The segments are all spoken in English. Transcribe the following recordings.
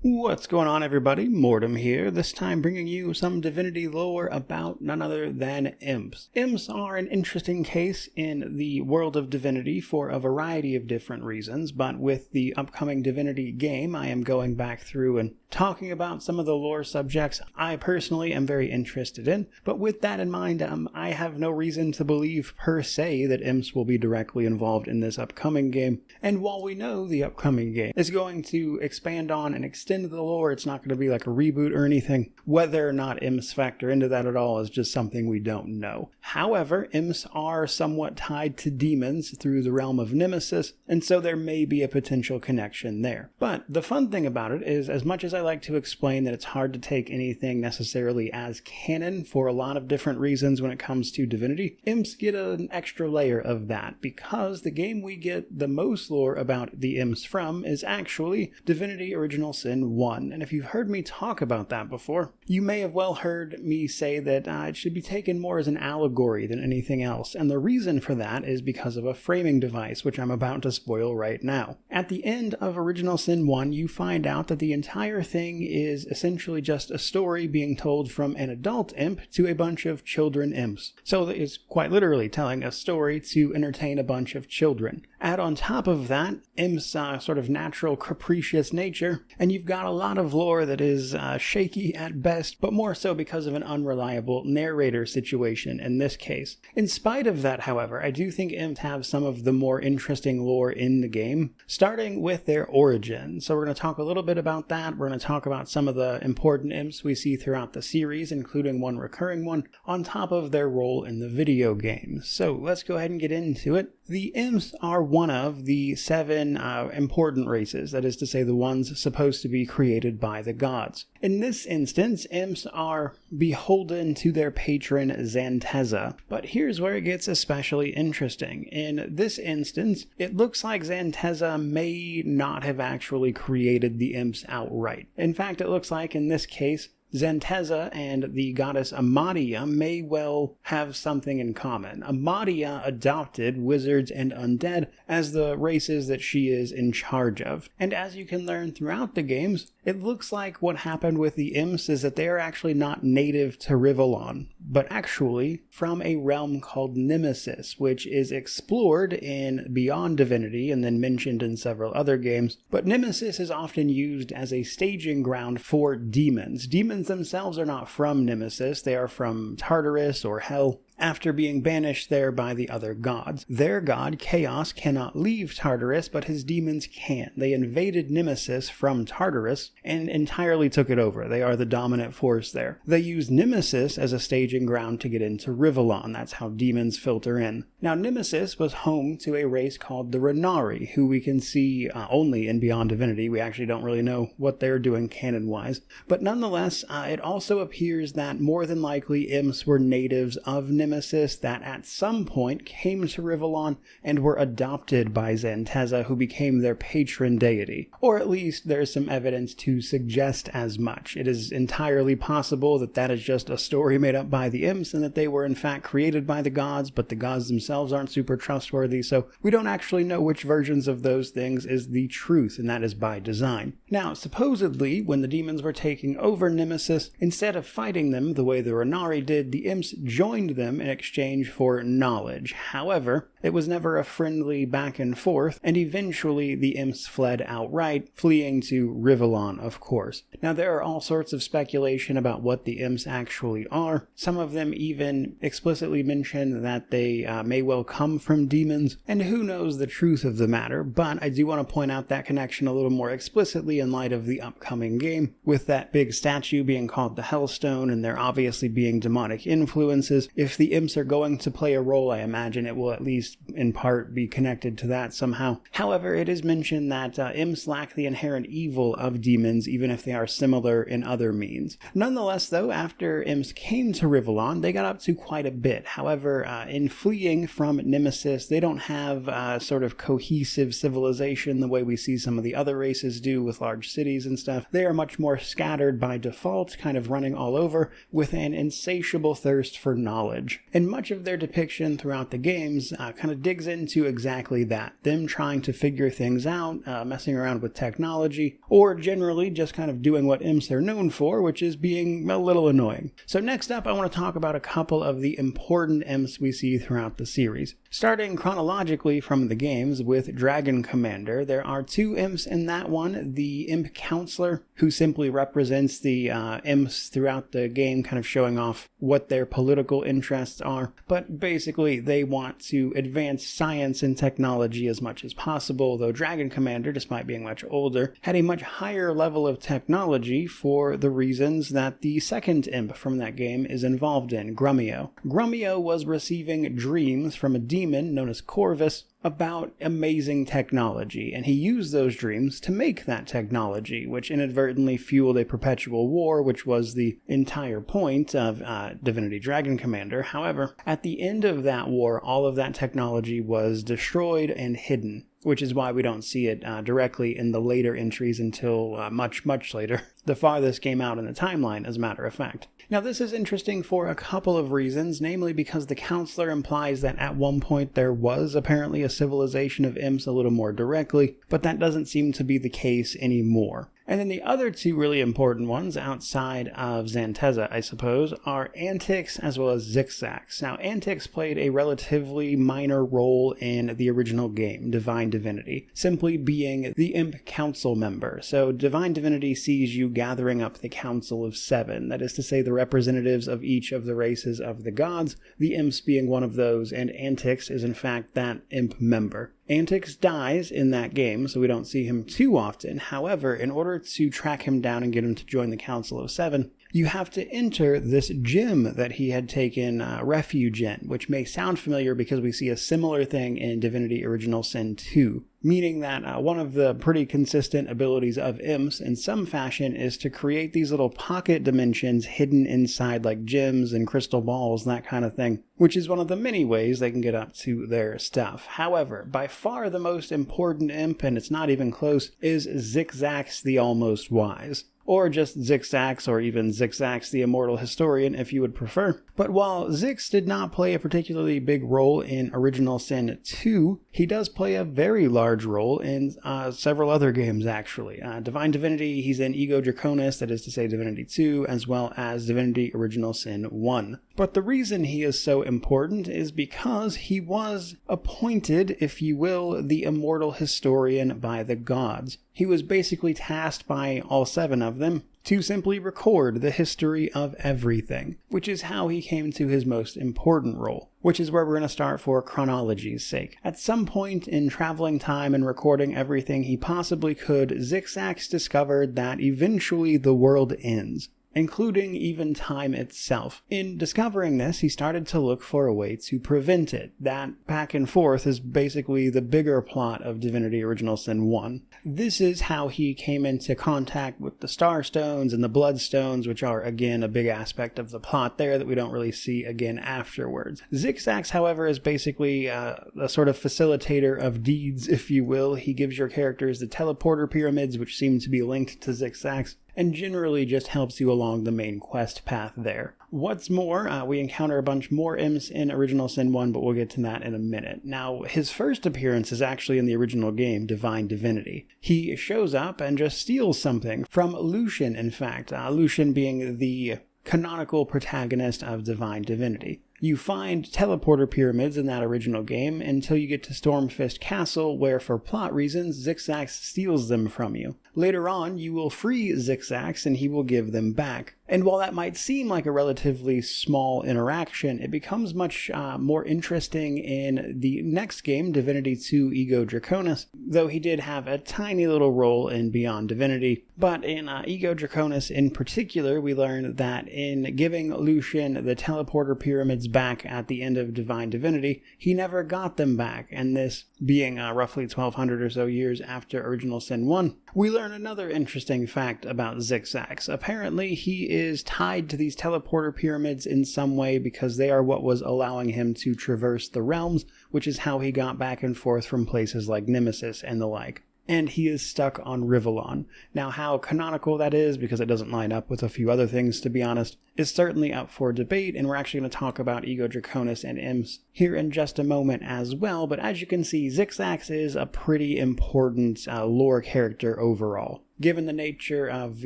What's going on, everybody? Mortem here, this time bringing you some Divinity lore about none other than Imps. Imps are an interesting case in the world of Divinity for a variety of different reasons, but with the upcoming Divinity game, I am going back through and talking about some of the lore subjects I personally am very interested in. But with that in mind, I have no reason to believe per se that Imps will be directly involved in this upcoming game. And while we know the upcoming game is going to expand on and extend the lore, it's not going to be like a reboot or anything. Whether or not Imps factor into that at all is just something we don't know. However, Imps are somewhat tied to demons through the realm of Nemesis, and so there may be a potential connection there. But the fun thing about it is, as much as I like to explain that it's hard to take anything necessarily as canon for a lot of different reasons when it comes to Divinity, Imps get an extra layer of that, because the game we get the most lore about the Imps from is actually Divinity Original Sin 1. And if you've heard me talk about that before, you may have well heard me say that it should be taken more as an allegory than anything else. And the reason for that is because of a framing device, which I'm about to spoil right now. At the end of Original Sin 1, you find out that the entire thing is essentially just a story being told from an adult imp to a bunch of children imps. So it's quite literally telling a story to entertain a bunch of children. Add on top of that, Imp's sort of natural capricious nature, and you've got a lot of lore that is shaky at best, but more so because of an unreliable narrator situation in this case. In spite of that, however, I do think Imps have some of the more interesting lore in the game, starting with their origin. So we're going to talk a little bit about that. We're going to talk about some of the important Imps we see throughout the series, including one recurring one, on top of their role in the video game. So let's go ahead and get into it. The Imps are one of the 7 important races, that is to say the ones supposed to be created by the gods. In this instance, Imps are beholden to their patron Xanteza. But here's where it gets especially interesting. In this instance, it looks like Xanteza may not have actually created the Imps outright. In fact, it looks like in this case, Xanteza and the goddess Amadia may well have something in common. Amadia adopted wizards and undead as the races that she is in charge of. And as you can learn throughout the games, it looks like what happened with the Imps is that they are actually not native to Rivellon, but actually from a realm called Nemesis, which is explored in Beyond Divinity and then mentioned in several other games. But Nemesis is often used as a staging ground for demons. Demons themselves are not from Nemesis, they are from Tartarus or Hell, after being banished there by the other gods. Their god, Chaos, cannot leave Tartarus, but his demons can. They invaded Nemesis from Tartarus and entirely took it over. They are the dominant force there. They use Nemesis as a staging ground to get into Rivellon. That's how demons filter in. Now, Nemesis was home to a race called the Renari, who we can see only in Beyond Divinity. We actually don't really know what they're doing canon-wise. But nonetheless, it also appears that more than likely Imps were natives of Nemesis that at some point came to Rivellon and were adopted by Xanteza, who became their patron deity. Or at least there's some evidence to suggest as much. It is entirely possible that that is just a story made up by the Imps and that they were in fact created by the gods, but the gods themselves aren't super trustworthy, so we don't actually know which versions of those things is the truth, and that is by design. Now, supposedly, when the demons were taking over Nemesis, instead of fighting them the way the Renari did, the Imps joined them in exchange for knowledge. However, it was never a friendly back and forth, and eventually the Imps fled outright, fleeing to Rivellon, of course. Now, there are all sorts of speculation about what the Imps actually are. Some of them even explicitly mention that they may well come from demons, and who knows the truth of the matter, but I do want to point out that connection a little more explicitly in light of the upcoming game, with that big statue being called the Hellstone, and there obviously being demonic influences. If the Imps are going to play a role, I imagine it will at least in part be connected to that somehow. However, it is mentioned that Imps lack the inherent evil of demons, even if they are similar in other means. Nonetheless, though, after Imps came to Rivellon, they got up to quite a bit. However, in fleeing from Nemesis, they don't have a sort of cohesive civilization the way we see some of the other races do with large cities and stuff. They are much more scattered by default, kind of running all over, with an insatiable thirst for knowledge. And much of their depiction throughout the games kind of digs into exactly that. Them trying to figure things out, messing around with technology, or generally just kind of doing what Imps are known for, which is being a little annoying. So next up, I want to talk about a couple of the important Imps we see throughout the series. Starting chronologically from the games with Dragon Commander, there are 2 Imps in that one. The Imp Counselor, who simply represents the Imps throughout the game, kind of showing off what their political interests are. But basically, they want to advance science and technology as much as possible, though Dragon Commander, despite being much older, had a much higher level of technology for the reasons that the second Imp from that game is involved in, Grumio. Grumio was receiving dreams from a demon known as Corvus about amazing technology, and he used those dreams to make that technology, which inadvertently fueled a perpetual war, which was the entire point of Divinity Dragon Commander. However, at the end of that war, all of that technology was destroyed and hidden, which is why we don't see it directly in the later entries until much, much later. The farthest game out in the timeline, as a matter of fact. Now, this is interesting for a couple of reasons, namely because the Counselor implies that at one point there was apparently a civilization of Imps a little more directly, but that doesn't seem to be the case anymore. And then the other 2 really important ones outside of Xanteza, I suppose, are Antix as well as Zixzax. Now, Antix played a relatively minor role in the original game, Divine Divinity, simply being the Imp Council member. So Divine Divinity sees you gathering up the Council of 7, that is to say the representatives of each of the races of the gods, the Imps being one of those, and Antix is in fact that Imp member. Antix dies in that game, so we don't see him too often. However, in order to track him down and get him to join the Council of 7, you have to enter this gym that he had taken refuge in, which may sound familiar because we see a similar thing in Divinity Original Sin 2. Meaning that one of the pretty consistent abilities of Imps in some fashion is to create these little pocket dimensions hidden inside like gems and crystal balls, that kind of thing, which is one of the many ways they can get up to their stuff. However, by far the most important Imp, and it's not even close, is Zixzax the Almost Wise. Or just Zixzax, or even Zixzax the Immortal Historian if you would prefer. But while Zix did not play a particularly big role in Original Sin 2, he does play a very large role in several other games actually. Divine Divinity, he's in Ego Draconis, that is to say Divinity 2, as well as Divinity Original Sin 1. But the reason he is so important is because he was appointed, if you will, the Immortal Historian by the gods. He was basically tasked by all 7 of them to simply record the history of everything, which is how he came to his most important role, which is where we're going to start for chronology's sake. At some point in traveling time and recording everything he possibly could, Zixzax discovered that eventually the world ends, including even time itself. In discovering this, he started to look for a way to prevent it. That back and forth is basically the bigger plot of Divinity Original Sin 1. This is how he came into contact with the Starstones and the Bloodstones, which are, again, a big aspect of the plot there that we don't really see again afterwards. Zixzax, however, is basically a sort of facilitator of deeds, if you will. He gives your characters the teleporter pyramids, which seem to be linked to Zixzax, and generally just helps you along the main quest path there. What's more, we encounter a bunch more Imps in Original Sin 1, but we'll get to that in a minute. Now, his first appearance is actually in the original game, Divine Divinity. He shows up and just steals something from Lucian, in fact. Lucian being the canonical protagonist of Divine Divinity. You find teleporter pyramids in that original game until you get to Stormfist Castle, where for plot reasons, Zixzax steals them from you. Later on, you will free Zixzax and he will give them back. And while that might seem like a relatively small interaction, it becomes much more interesting in the next game, Divinity 2 Ego Draconis, though he did have a tiny little role in Beyond Divinity. But in Ego Draconis in particular, we learn that in giving Lucian the teleporter pyramids back at the end of Divine Divinity, he never got them back, and this being roughly 1200 or so years after Original Sin 1, we learn another interesting fact about Zixzax. Apparently, he is tied to these teleporter pyramids in some way because they are what was allowing him to traverse the realms, which is how he got back and forth from places like Nemesis and the like. and he is stuck on Rivellon. Now, how canonical that is, because it doesn't line up with a few other things, to be honest, is certainly up for debate, and we're actually going to talk about Ego Draconis and Imps here in just a moment as well. But as you can see, Zixax is a pretty important lore character overall. Given the nature of,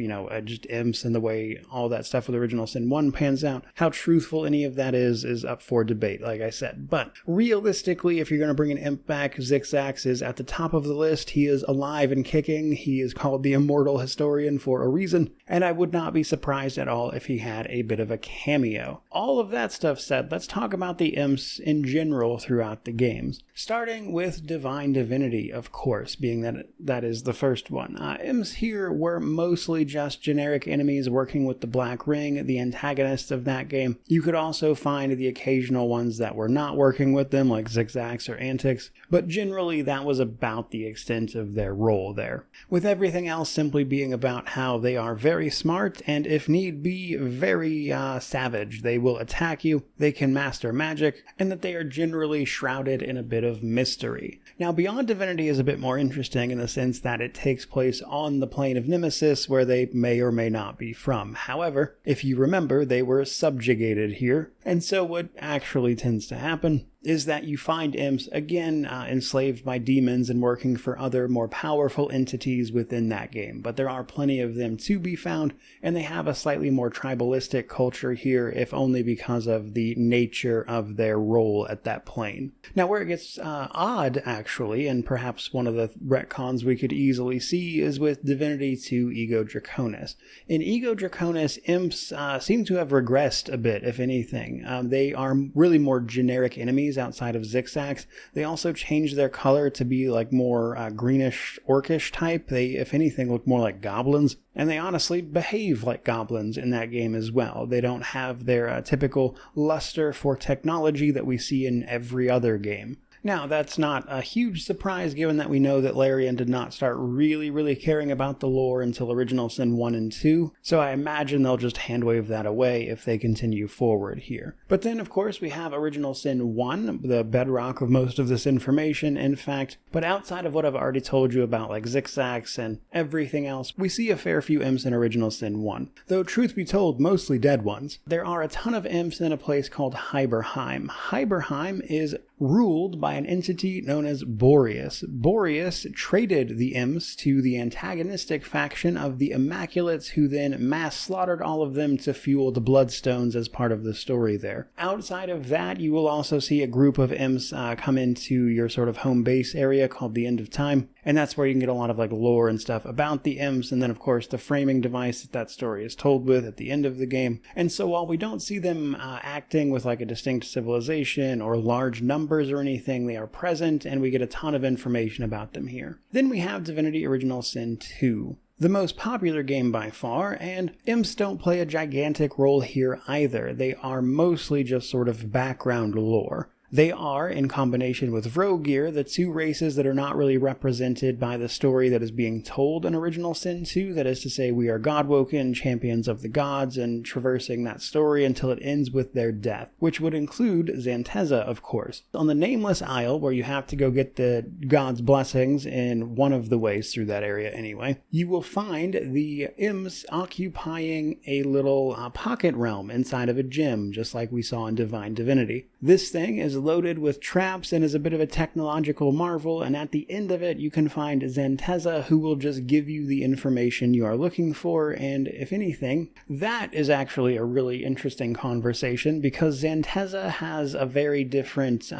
just Imps and the way all that stuff with Original Sin 1 pans out, how truthful any of that is up for debate, like I said. But realistically, if you're going to bring an Imp back, Zixax is at the top of the list. He is alive and kicking. He is called the Immortal Historian for a reason, and I would not be surprised at all if he had a bit of a cameo. All of that stuff said, let's talk about the Imps in general throughout the games. Starting with Divine Divinity, of course, being that is the first one. Imps here were mostly just generic enemies working with the Black Ring, the antagonists of that game. You could also find the occasional ones that were not working with them, like Zigzags or Antics, but generally that was about the extent of their role there, with everything else simply being about how they are very smart and, if need be, very savage. They will attack you, they can master magic, and that they are generally shrouded in a bit of mystery. Now, Beyond Divinity is a bit more interesting in the sense that it takes place on the plane of Nemesis, where they may or may not be from. However, if you remember, they were subjugated here, and so what actually tends to happen is that you find Imps, again, enslaved by demons and working for other more powerful entities within that game. But there are plenty of them to be found, and they have a slightly more tribalistic culture here, if only because of the nature of their role at that plane. Now, where it gets odd, actually, and perhaps one of the retcons we could easily see, is with Divinity 2 Ego Draconis. In Ego Draconis, Imps seem to have regressed a bit, if anything. They are really more generic enemies outside of Zixax. They also changed their color to be like more greenish orcish type. They, if anything, look more like goblins, and they honestly behave like goblins in that game as well. They don't have their typical luster for technology that we see in every other game. Now, that's not a huge surprise given that we know that Larian did not start really caring about the lore until Original Sin 1 and 2, so I imagine they'll just handwave that away if they continue forward here. But then, of course, we have Original Sin 1, the bedrock of most of this information, in fact, but outside of what I've already told you about, like Zixax and everything else, we see a fair few Imps in Original Sin 1, though truth be told, mostly dead ones. There are a ton of Imps in a place called Hyberheim. Hyberheim is ruled by an entity known as Boreas. Boreas traded the Imps to the antagonistic faction of the Immaculates, who then mass slaughtered all of them to fuel the Bloodstones as part of the story there. Outside of that, you will also see a group of Imps come into your sort of home base area called the End of Time, and that's where you can get a lot of like lore and stuff about the Imps, and then of course the framing device that story is told with at the end of the game. And so while we don't see them acting with like a distinct civilization or large numbers or anything, they are present and we get a ton of information about them here. Then we have Divinity Original Sin 2. The most popular game by far, and Imps don't play a gigantic role here either. They are mostly just sort of background lore. They are, in combination with Vrogir, the two races that are not really represented by the story that is being told in Original Sin 2. That is to say, we are Godwoken, champions of the gods, and traversing that story until it ends with their death, which would include Zanteza, of course. On the Nameless Isle, where you have to go get the gods' blessings in one of the ways through that area anyway, you will find the Imps occupying a little pocket realm inside of a gym, just like we saw in Divine Divinity. This thing is loaded with traps and is a bit of a technological marvel, and at the end of it you can find Zanteza, who will just give you the information you are looking for. And if anything, that is actually a really interesting conversation, because Zanteza has a very different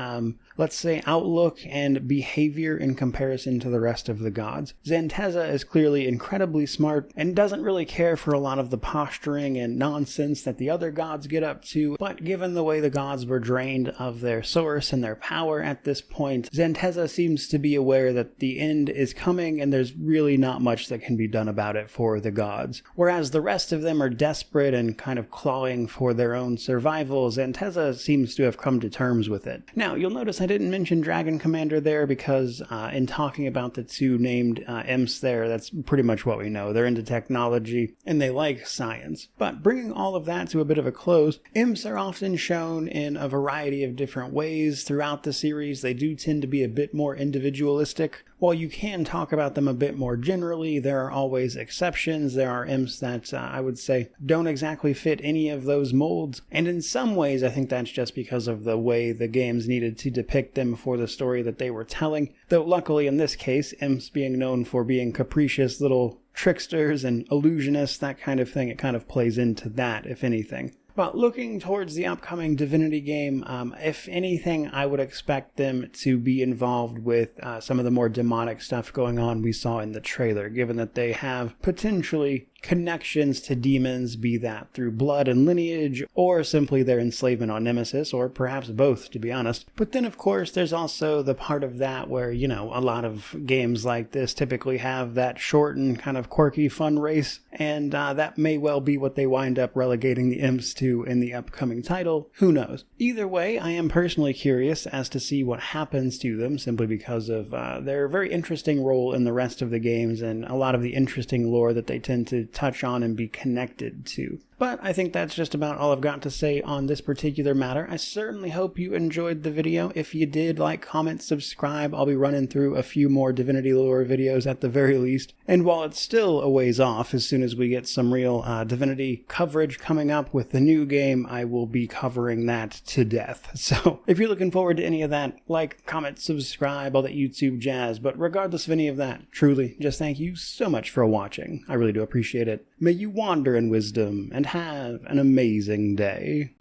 let's say outlook and behavior in comparison to the rest of the gods. Zanteza is clearly incredibly smart and doesn't really care for a lot of the posturing and nonsense that the other gods get up to, but given the way the gods were drained of their source and their power at this point, Zanteza seems to be aware that the end is coming and there's really not much that can be done about it for the gods. Whereas the rest of them are desperate and kind of clawing for their own survival, Zanteza seems to have come to terms with it. Now, you'll notice I didn't mention Dragon Commander there because in talking about the two named Imps there, that's pretty much what we know. They're into technology and they like science. But bringing all of that to a bit of a close, Imps are often shown in a variety of different ways throughout the series. They do tend to be a bit more individualistic. while you can talk about them a bit more generally, there are always exceptions. There are imps that I would say don't exactly fit any of those molds, and in some ways I think that's just because of the way the games needed to depict them for the story that they were telling, though luckily in this case, imps being known for being capricious little tricksters and illusionists, that kind of thing, it kind of plays into that, if anything. But looking towards the upcoming Divinity game, if anything, I would expect them to be involved with some of the more demonic stuff going on we saw in the trailer, given that they have potentially connections to demons, be that through blood and lineage, or simply their enslavement on Nemesis, or perhaps both, to be honest. But then, of course, there's also the part of that where, you know, a lot of games like this typically have that short and kind of quirky fun race, and that may well be what they wind up relegating the imps to in the upcoming title. Who knows? Either way, I am personally curious as to see what happens to them, simply because of their very interesting role in the rest of the games and a lot of the interesting lore that they tend to touch on and be connected to. But I think that's just about all I've got to say on this particular matter. I certainly hope you enjoyed the video. If you did, like, comment, subscribe. I'll be running through a few more Divinity lore videos at the very least. And while it's still a ways off, as soon as we get some real Divinity coverage coming up with the new game, I will be covering that to death. So if you're looking forward to any of that, like, comment, subscribe, all that YouTube jazz. But regardless of any of that, truly, just thank you so much for watching. I really do appreciate it. May you wander in wisdom and have an amazing day.